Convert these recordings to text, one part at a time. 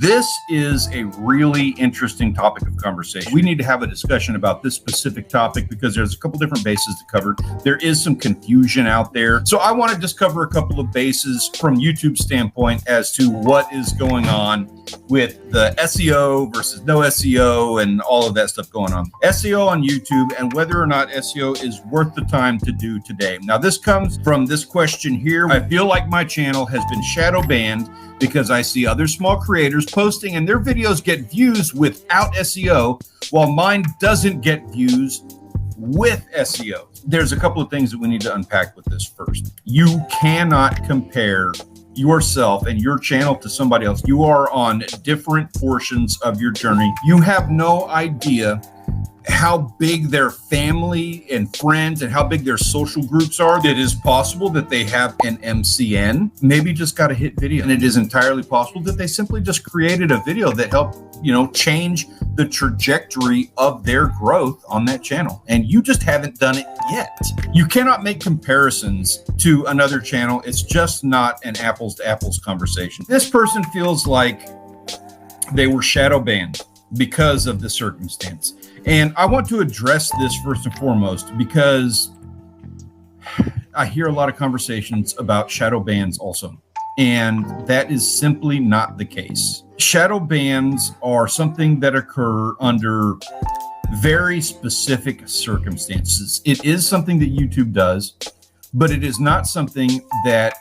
This is a really interesting topic of conversation. We need to have a discussion about this specific topic because there's a couple different bases to cover. There is some confusion out there. So I want to just cover a couple of bases from YouTube's standpoint as to what is going on with the SEO versus no SEO and all of that stuff going on. SEO on YouTube and whether or not SEO is worth the time to do today. Now, this comes from this question here. I feel like my channel has been shadow banned because I see other small creators posting and their videos get views without SEO while mine doesn't get views with SEO. There's a couple of things that we need to unpack with this first. You cannot compare yourself and your channel to somebody else. You are on different portions of your journey. You have no idea how big their family and friends and how big their social groups are. It is possible that they have an MCN, maybe just got a hit video, and it is entirely possible that they simply just created a video that helped, change the trajectory of their growth on that channel. And you just haven't done it yet. You cannot make comparisons to another channel. It's just not an apples to apples conversation. This person feels like they were shadow banned because of the circumstance. And I want to address this first and foremost because I hear a lot of conversations about shadow bans also, and that is simply not the case. Shadow bans are something that occur under very specific circumstances. It is something that YouTube does, but it is not something that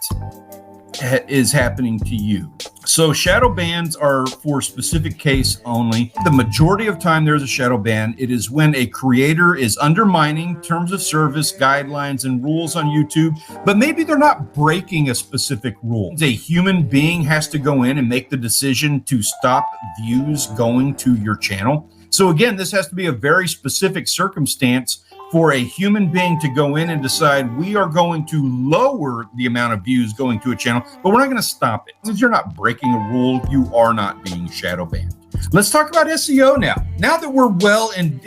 is happening to you. So shadow bans are for specific case only. The majority of time there's a shadow ban, it is when a creator is undermining terms of service, guidelines, and rules on YouTube, but maybe they're not breaking a specific rule. A human being has to go in and make the decision to stop views going to your channel. So again, this has to be a very specific circumstance for a human being to go in and decide we are going to lower the amount of views going to a channel, but we're not going to stop it. Since you're not breaking a rule, you are not being shadow banned. Let's talk about SEO now. Now that we're well and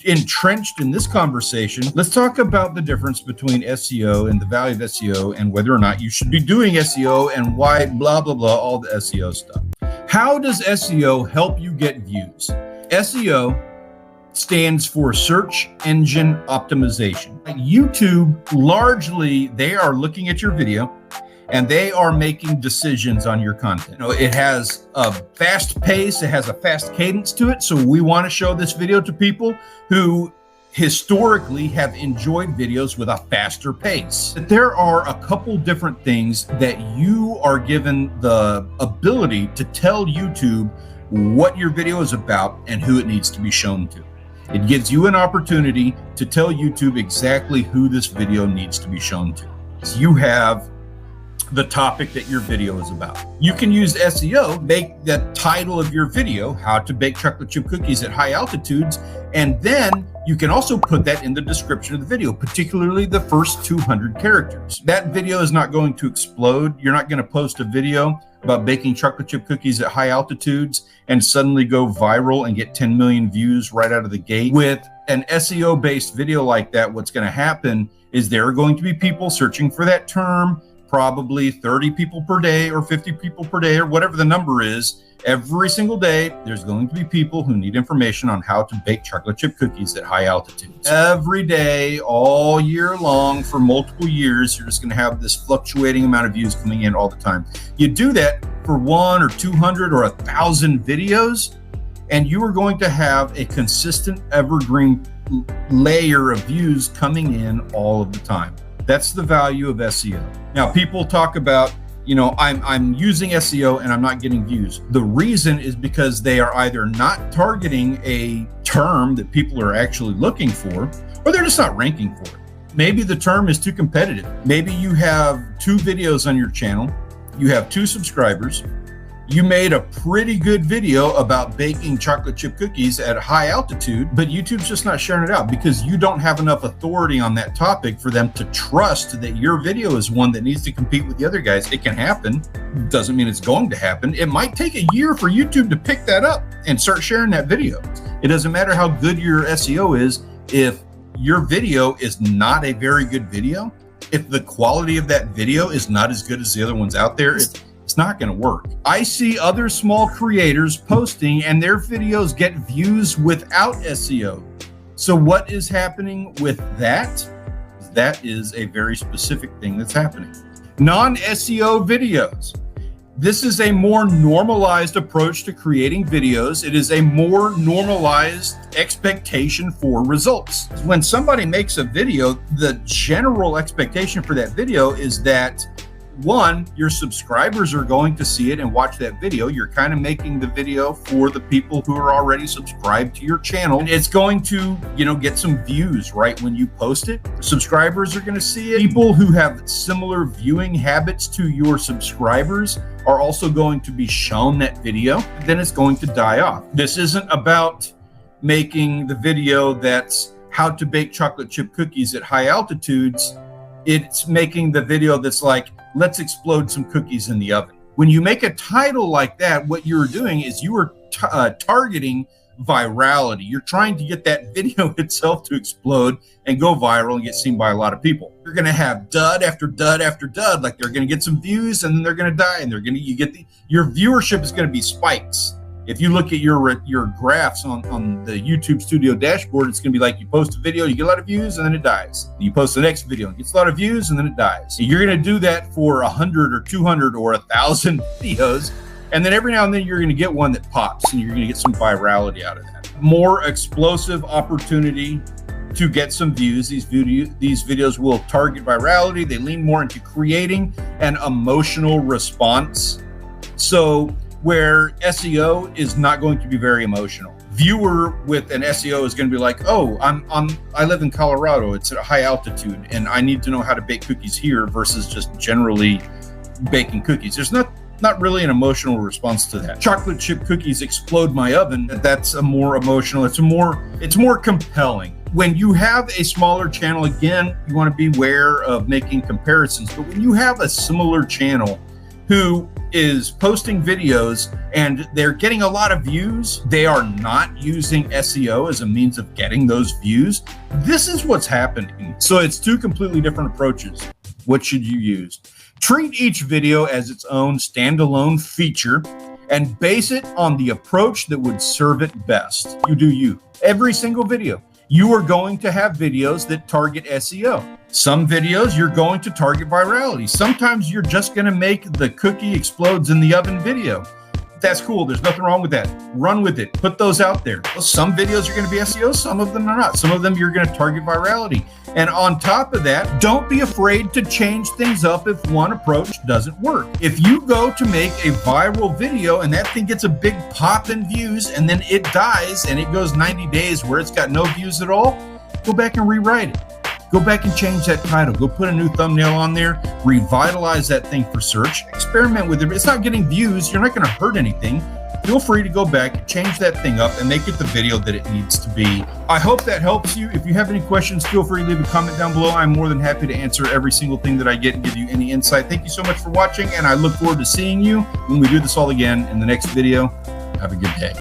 entrenched in this conversation, let's talk about the difference between SEO and the value of SEO and whether or not you should be doing SEO and why blah, blah, blah, all the SEO stuff. How does SEO help you get views? SEO stands for search engine optimization. YouTube, largely, they are looking at your video and they are making decisions on your content. It has a fast pace, it has a fast cadence to it. So we want to show this video to people who historically have enjoyed videos with a faster pace. There are a couple different things that you are given the ability to tell YouTube what your video is about and who it needs to be shown to. It gives you an opportunity to tell YouTube exactly who this video needs to be shown to. So you have the topic that your video is about. You can use SEO, make the title of your video, how to bake chocolate chip cookies at high altitudes, and then you can also put that in the description of the video, particularly the first 200 characters. That video is not going to explode. You're not going to post a video about baking chocolate chip cookies at high altitudes and suddenly go viral and get 10 million views right out of the gate. With an SEO based video like that, what's going to happen is there are going to be people searching for that term, probably 30 people per day or 50 people per day or whatever the number is. Every single day, there's going to be people who need information on how to bake chocolate chip cookies at high altitudes. Every day, all year long, for multiple years, you're just going to have this fluctuating amount of views coming in all the time. You do that for 1 or 200 or 1,000 videos, and you are going to have a consistent evergreen layer of views coming in all of the time. That's the value of SEO. Now, people talk about, I'm using SEO and I'm not getting views. The reason is because they are either not targeting a term that people are actually looking for, or they're just not ranking for it. Maybe the term is too competitive. Maybe you have 2 videos on your channel, you have 2 subscribers, you made a pretty good video about baking chocolate chip cookies at high altitude, but YouTube's just not sharing it out because you don't have enough authority on that topic for them to trust that your video is one that needs to compete with the other guys. It can happen. Doesn't mean it's going to happen. It might take a year for YouTube to pick that up and start sharing that video. It doesn't matter how good your SEO is. If your video is not a very good video, if the quality of that video is not as good as the other ones out there, it's It's not going to work. I see other small creators posting and their videos get views without SEO. So what is happening with that? That is a very specific thing that's happening. Non-SEO videos. This is a more normalized approach to creating videos. It is a more normalized expectation for results. When somebody makes a video, the general expectation for that video is that, one, your subscribers are going to see it and watch that video. You're kind of making the video for the people who are already subscribed to your channel. It's going to, get some views right when you post it. Subscribers are going to see it. People who have similar viewing habits to your subscribers are also going to be shown that video. Then it's going to die off. This isn't about making the video that's how to bake chocolate chip cookies at high altitudes. It's making the video that's like, let's explode some cookies in the oven. When you make a title like that, what you're doing is you are targeting virality. You're trying to get that video itself to explode and go viral and get seen by a lot of people. You're going to have dud after dud after dud. Like they're going to get some views and then they're going to die, and your viewership is going to be spikes. If you look at your graphs on the YouTube Studio dashboard, it's going to be like you post a video, you get a lot of views, and then it dies. You post the next video, it gets a lot of views, and then it dies. So you're going to do that for 100 or 200 or 1,000 videos, and then every now and then you're going to get one that pops, and you're going to get some virality out of that. More explosive opportunity to get some views. These videos will target virality. They lean more into creating an emotional response. So where SEO is not going to be very emotional. Viewer with an SEO is going to be like, oh, I live in Colorado. It's at a high altitude and I need to know how to bake cookies here versus just generally baking cookies. There's not really an emotional response to that. Chocolate chip cookies explode my oven. That's a more emotional, it's more compelling. When you have a smaller channel, again, you want to be aware of making comparisons, but when you have a similar channel who is posting videos and they're getting a lot of views, they are not using SEO as a means of getting those views. This is what's happening. So it's two completely different approaches. What should you use? Treat each video as its own standalone feature and base it on the approach that would serve it best. You do you. Every single video. You are going to have videos that target SEO. Some videos you're going to target virality. Sometimes you're just going to make the cookie explodes in the oven video. That's cool. There's nothing wrong with that. Run with it. Put those out there. Some videos are going to be SEO. Some of them are not. Some of them you're going to target virality. And on top of that, don't be afraid to change things up if one approach doesn't work. If you go to make a viral video and that thing gets a big pop in views and then it dies and it goes 90 days where it's got no views at all, go back and rewrite it. Go back and change that title. Go put a new thumbnail on there. Revitalize that thing for search. Experiment with it. It's not getting views. You're not going to hurt anything. Feel free to go back, change that thing up, and make it the video that it needs to be. I hope that helps you. If you have any questions, feel free to leave a comment down below. I'm more than happy to answer every single thing that I get and give you any insight. Thank you so much for watching, and I look forward to seeing you when we do this all again in the next video. Have a good day.